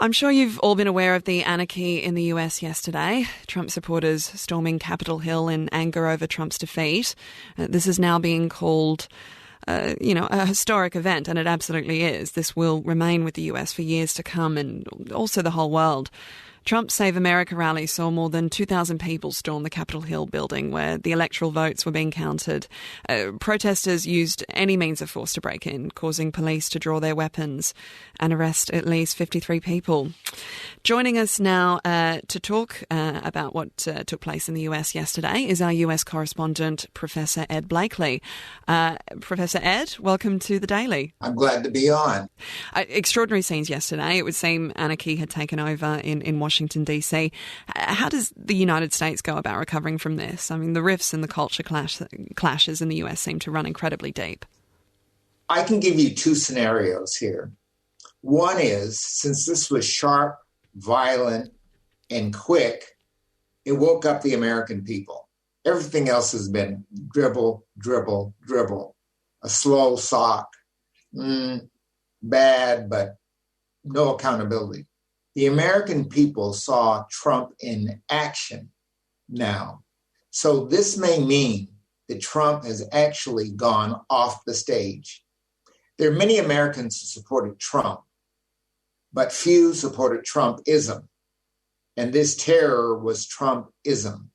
I'm sure you've all been aware of the anarchy in the US yesterday. Trump supporters storming Capitol Hill in anger over Trump's defeat. This is now being called, a historic event, and it absolutely is. This will remain with the US for years to come, and also the whole world. Trump's Save America rally saw more than 2,000 people storm the Capitol Hill building where the electoral votes were being counted. Protesters used any means of force to break in, causing police to draw their weapons and arrest at least 53 people. Joining us now to talk about what took place in the US yesterday is our US correspondent, Professor Ed Blakely. Professor Ed, welcome to The Daily. I'm glad to be on. Extraordinary scenes yesterday. It would seem anarchy had taken over in Washington, D.C. How does the United States go about recovering from this? I mean, the rifts and the culture clashes in the US seem to run incredibly deep. I can give you two scenarios here. One is, since this was sharp, violent, and quick, it woke up the American people. Everything else has been dribble, dribble, dribble. A slow sock. Bad, but no accountability. The American people saw Trump in action now. So this may mean that Trump has actually gone off the stage. There are many Americans who supported Trump, but few supported Trumpism. And this terror was Trumpism.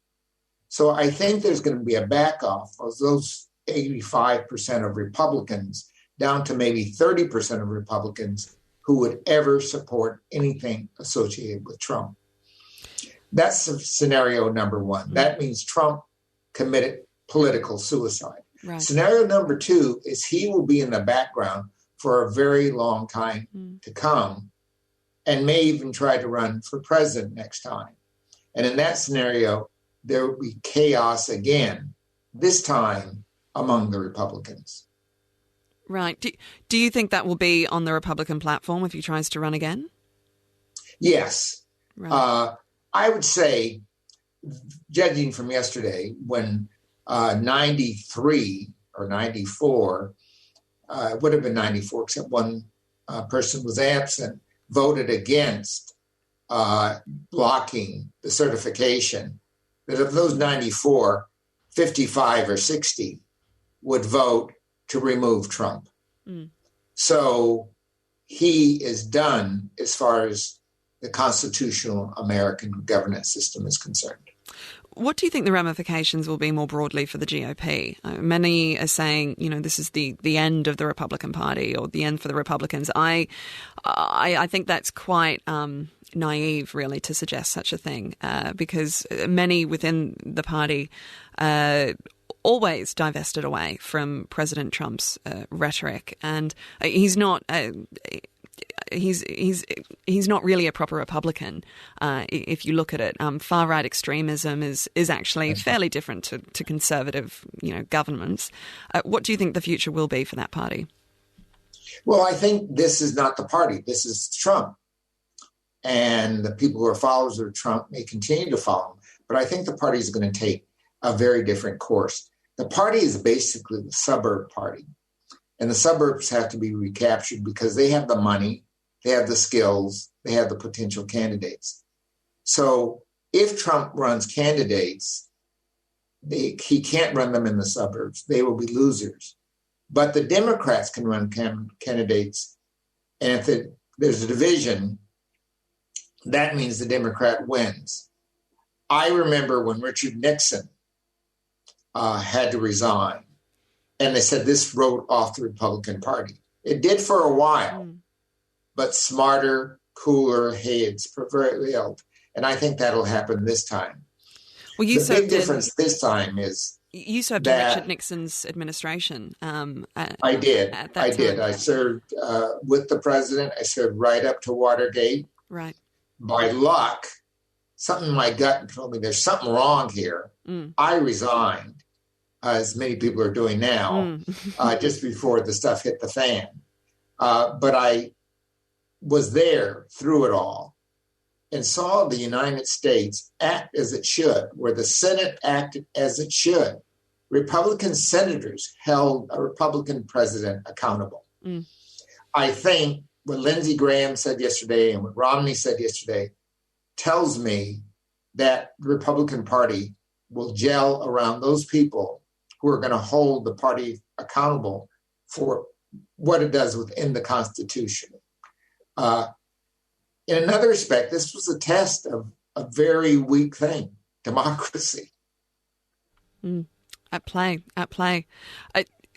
So I think there's going to be a back off of those 85% of Republicans down to maybe 30% of Republicans who would ever support anything associated with Trump. That's scenario number one. That means Trump committed political suicide. Right. Scenario number two is he will be in the background for a very long time to come and may even try to run for president next time. And in that scenario, there will be chaos again, this time among the Republicans. Right. Do you think that will be on the Republican platform if he tries to run again? Yes. Right. I would say, judging from yesterday, when 93 or 94, it would have been 94, except one person was absent, voted against blocking the certification, that of those 94, 55 or 60 would vote to remove Trump. So he is done as far as the constitutional American governance system is concerned. What do you think the ramifications will be more broadly for the GOP? Many are saying, this is the end of the Republican Party or the end for the Republicans. I think that's quite naive, really, to suggest such a thing, because many within the party always divested away from President Trump's rhetoric, and he's not really a proper Republican. If you look at it, far right extremism is actually fairly different to conservative, governments. What do you think the future will be for that party? Well, I think this is not the party. This is Trump, and the people who are followers of Trump may continue to follow him. But I think the party is going to take a very different course. The party is basically the suburb party, and the suburbs have to be recaptured because they have the money, they have the skills, they have the potential candidates. So if Trump runs candidates, he can't run them in the suburbs. They will be losers. But the Democrats can run candidates, and if there's a division, that means the Democrat wins. I remember when Richard Nixon had to resign, and they said this wrote off the Republican Party. It did for a while, but smarter, cooler heads prevailed, and I think that'll happen this time. Well, the big difference this time is you served in Richard Nixon's administration. I did. I served with the president. I served right up to Watergate. Right. By luck, something in my gut told me there's something wrong here. I resigned, as many people are doing now, just before the stuff hit the fan. But I was there through it all and saw the United States act as it should, where the Senate acted as it should. Republican senators held a Republican president accountable. I think what Lindsey Graham said yesterday and what Romney said yesterday tells me that the Republican Party will gel around those people who are going to hold the party accountable for what it does within the Constitution. In another respect, this was a test of a very weak thing, democracy. At play.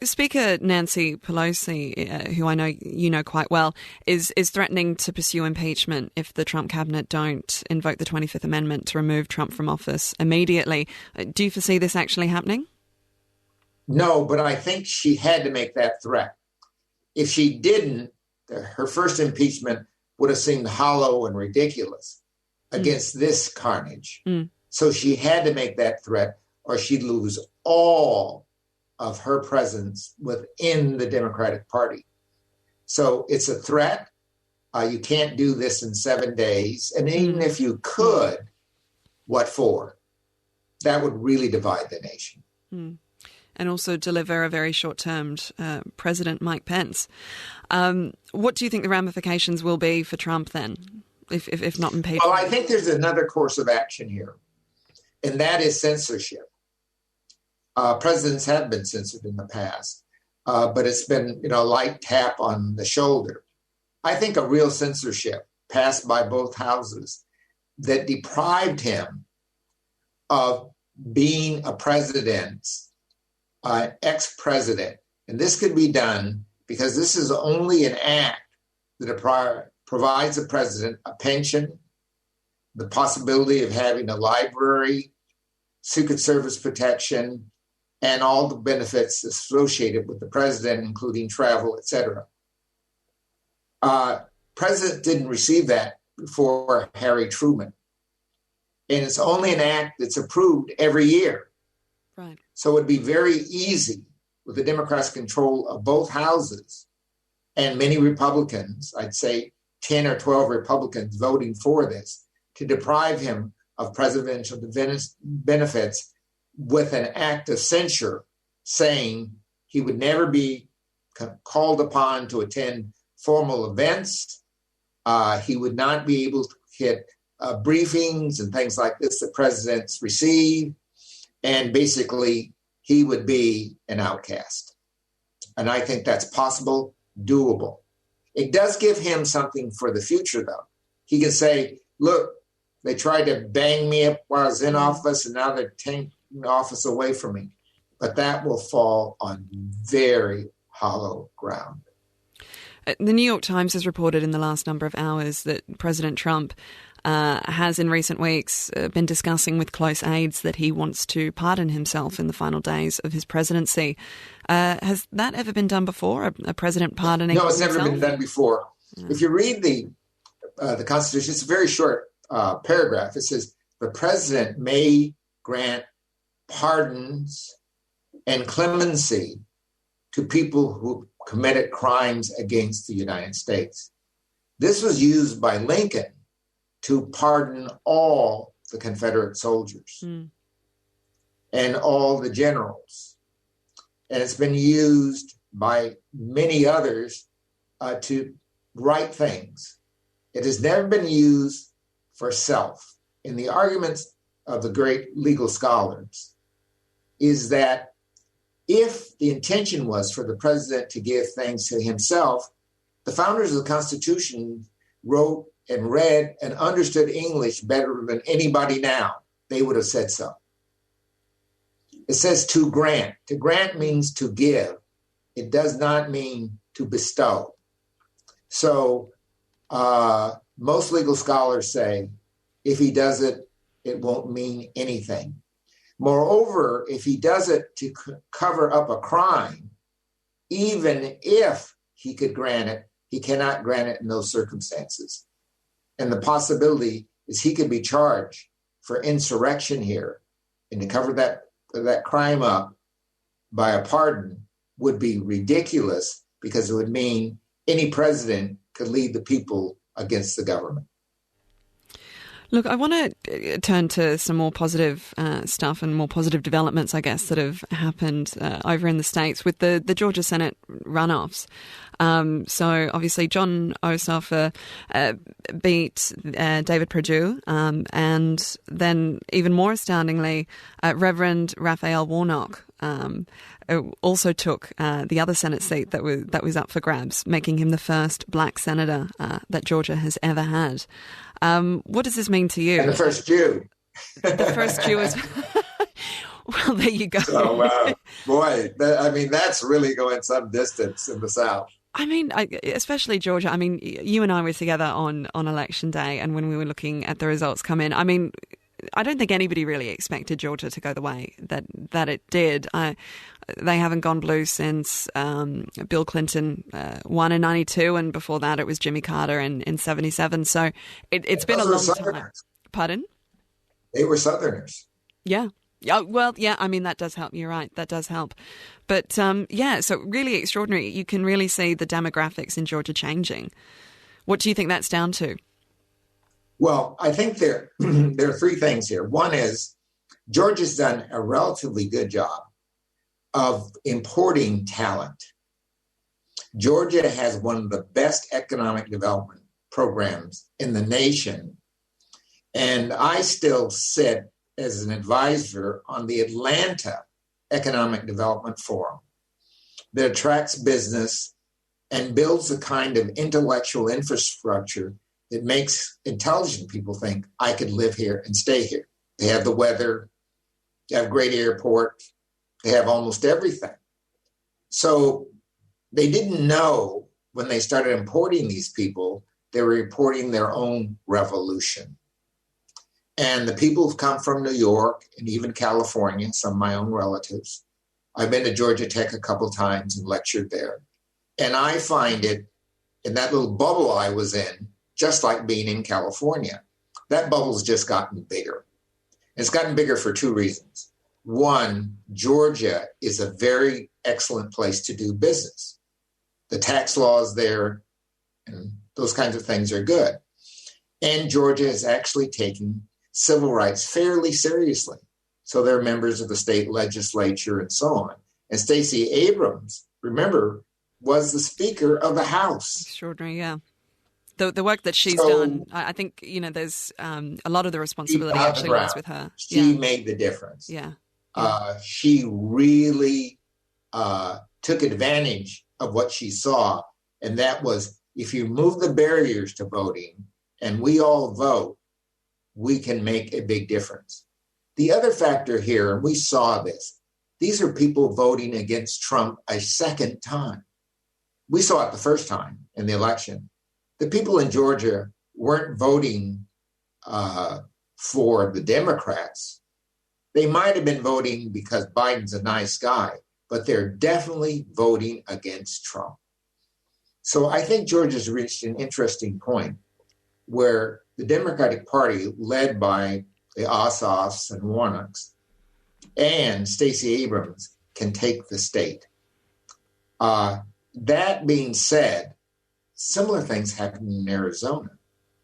Speaker Nancy Pelosi, who I know you know quite well, is threatening to pursue impeachment if the Trump cabinet don't invoke the 25th Amendment to remove Trump from office immediately. Do you foresee this actually happening? No, but I think she had to make that threat. If she didn't, her first impeachment would have seemed hollow and ridiculous against this carnage. So she had to make that threat, or she'd lose all of her presence within the Democratic Party. So it's a threat. You can't do this in 7 days. And even if you could, what for? That would really divide the nation. And also deliver a very short-termed President Mike Pence. What do you think the ramifications will be for Trump then, if not impeachment? Well, I think there's another course of action here, and that is censorship. Presidents have been censored in the past, but it's been, a light tap on the shoulder. I think a real censorship passed by both houses that deprived him of being a president's ex-president. And this could be done because this is only an act that provides the president a pension, the possibility of having a library, Secret Service protection, and all the benefits associated with the president, including travel, et cetera. President didn't receive that before Harry Truman. And it's only an act that's approved every year. Right. So it'd be very easy with the Democrats' control of both houses and many Republicans, I'd say 10 or 12 Republicans voting for this, to deprive him of presidential benefits with an act of censure saying he would never be called upon to attend formal events. He would not be able to get briefings and things like this that presidents receive. And basically, he would be an outcast. And I think that's possible, doable. It does give him something for the future, though. He can say, look, they tried to bang me up while I was in office, and now they're taking office away from me. But that will fall on very hollow ground. The New York Times has reported in the last number of hours that President Trump has in recent weeks been discussing with close aides that he wants to pardon himself in the final days of his presidency. Has that ever been done before, a president pardoning himself? No, it's never been done before. Yeah. If you read the Constitution, it's a very short paragraph. It says, the president may grant pardons and clemency to people who committed crimes against the United States. This was used by Lincoln to pardon all the Confederate soldiers and all the generals. And it's been used by many others to right things. It has never been used for self. In the arguments of the great legal scholars is that if the intention was for the president to give things to himself, the founders of the Constitution wrote and read and understood English better than anybody now. They would have said so. It says to grant. To grant means to give. It does not mean to bestow. So most legal scholars say if he does it, it won't mean anything. Moreover, if he does it to cover up a crime, even if he could grant it, he cannot grant it in those circumstances. And the possibility is he could be charged for insurrection here, and to cover that crime up by a pardon would be ridiculous, because it would mean any president could lead the people against the government. Look, I want to turn to some more positive stuff and more positive developments, I guess, that have happened over in the States with the Georgia Senate runoffs. So obviously Jon Ossoff beat David Perdue, and then even more astoundingly, Reverend Raphael Warnock also took the other Senate seat that was up for grabs, making him the first black senator that Georgia has ever had. What does this mean to you? And the first Jew. The first Jew is... Well, there you go. So, boy, that's really going some distance in the South. I mean, especially Georgia. I mean, you and I were together on Election Day, and when we were looking at the results come in, I mean, I don't think anybody really expected Georgia to go the way that it did. They haven't gone blue since Bill Clinton won in 92, and before that it was Jimmy Carter in 77. So it's been a long time. Pardon? They were Southerners. Yeah. Yeah, well, yeah, I mean, that does help. You're right. That does help. But, so really extraordinary. You can really see the demographics in Georgia changing. What do you think that's down to? Well, I think there are three things here. One is Georgia's done a relatively good job of importing talent. Georgia has one of the best economic development programs in the nation. And I still sit as an advisor on the Atlanta Economic Development Forum that attracts business and builds a kind of intellectual infrastructure that makes intelligent people think, I could live here and stay here. They have the weather, they have a great airport, they have almost everything. So they didn't know when they started importing these people, they were importing their own revolution. And the people who've come from New York and even California, some of my own relatives, I've been to Georgia Tech a couple times and lectured there. And I find it, in that little bubble I was in, just like being in California. That bubble's just gotten bigger. It's gotten bigger for two reasons. One, Georgia is a very excellent place to do business. The tax laws there and those kinds of things are good. And Georgia is actually taking civil rights fairly seriously. So they're members of the state legislature and so on. And Stacey Abrams, remember, was the Speaker of the House. Extraordinary, yeah. The work that she's done, I think, there's a lot of the responsibility actually lies with her. She made the difference. Yeah. She really took advantage of what she saw. And that was, if you move the barriers to voting and we all vote, we can make a big difference. The other factor here, and we saw this, these are people voting against Trump a second time. We saw it the first time in the election. The people in Georgia weren't voting for the Democrats. They might have been voting because Biden's a nice guy, but they're definitely voting against Trump. So I think Georgia's reached an interesting point where the Democratic Party, led by the Ossoffs and Warnocks and Stacey Abrams, can take the state. That being said, similar things happen in Arizona.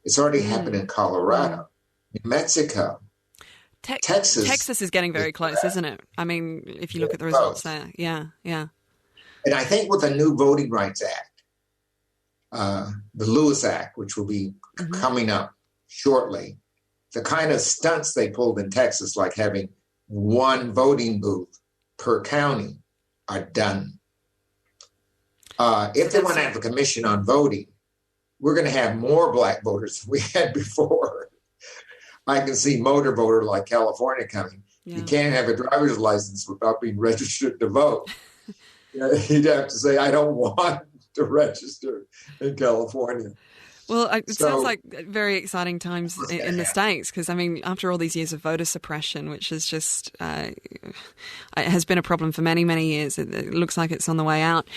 It's already happened in Colorado, New Mexico, Texas. Texas is getting very close, isn't it? I mean, if you look at the results there. Yeah. And I think with the new Voting Rights Act, the Lewis Act, which will be coming up shortly, the kind of stunts they pulled in Texas, like having one voting booth per county, are done. If they want to have a commission on voting, we're going to have more black voters than we had before. I can see motor voter like California coming. Yeah. You can't have a driver's license without being registered to vote. You'd have to say, I don't want to register in California. Well, it sounds like very exciting times in the States because, I mean, after all these years of voter suppression, which is just has been a problem for many, many years, it looks like it's on the way out.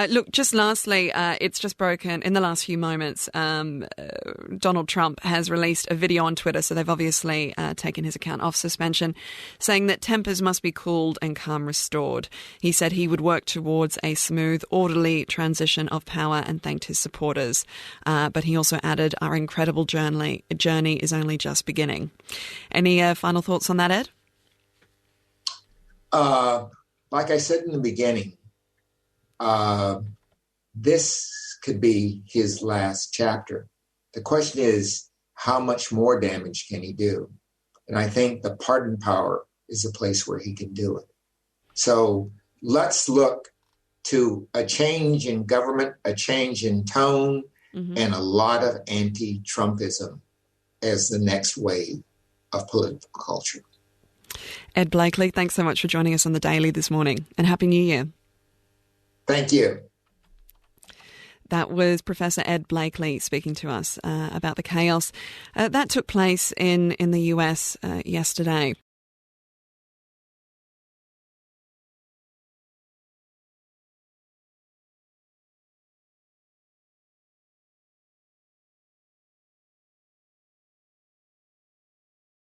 Look, just lastly, it's just broken in the last few moments. Donald Trump has released a video on Twitter, so they've obviously taken his account off suspension, saying that tempers must be cooled and calm restored. He said he would work towards a smooth, orderly transition of power and thanked his supporters. But he also added, our incredible journey is only just beginning. Any final thoughts on that, Ed? Like I said in the beginning, this could be his last chapter. The question is, how much more damage can he do? And I think the pardon power is a place where he can do it. So let's look to a change in government, a change in tone, and a lot of anti-Trumpism as the next wave of political culture. Ed Blakely, thanks so much for joining us on The Daily this morning, and Happy New Year. Thank you. That was Professor Ed Blakely speaking to us about the chaos that took place in the US yesterday.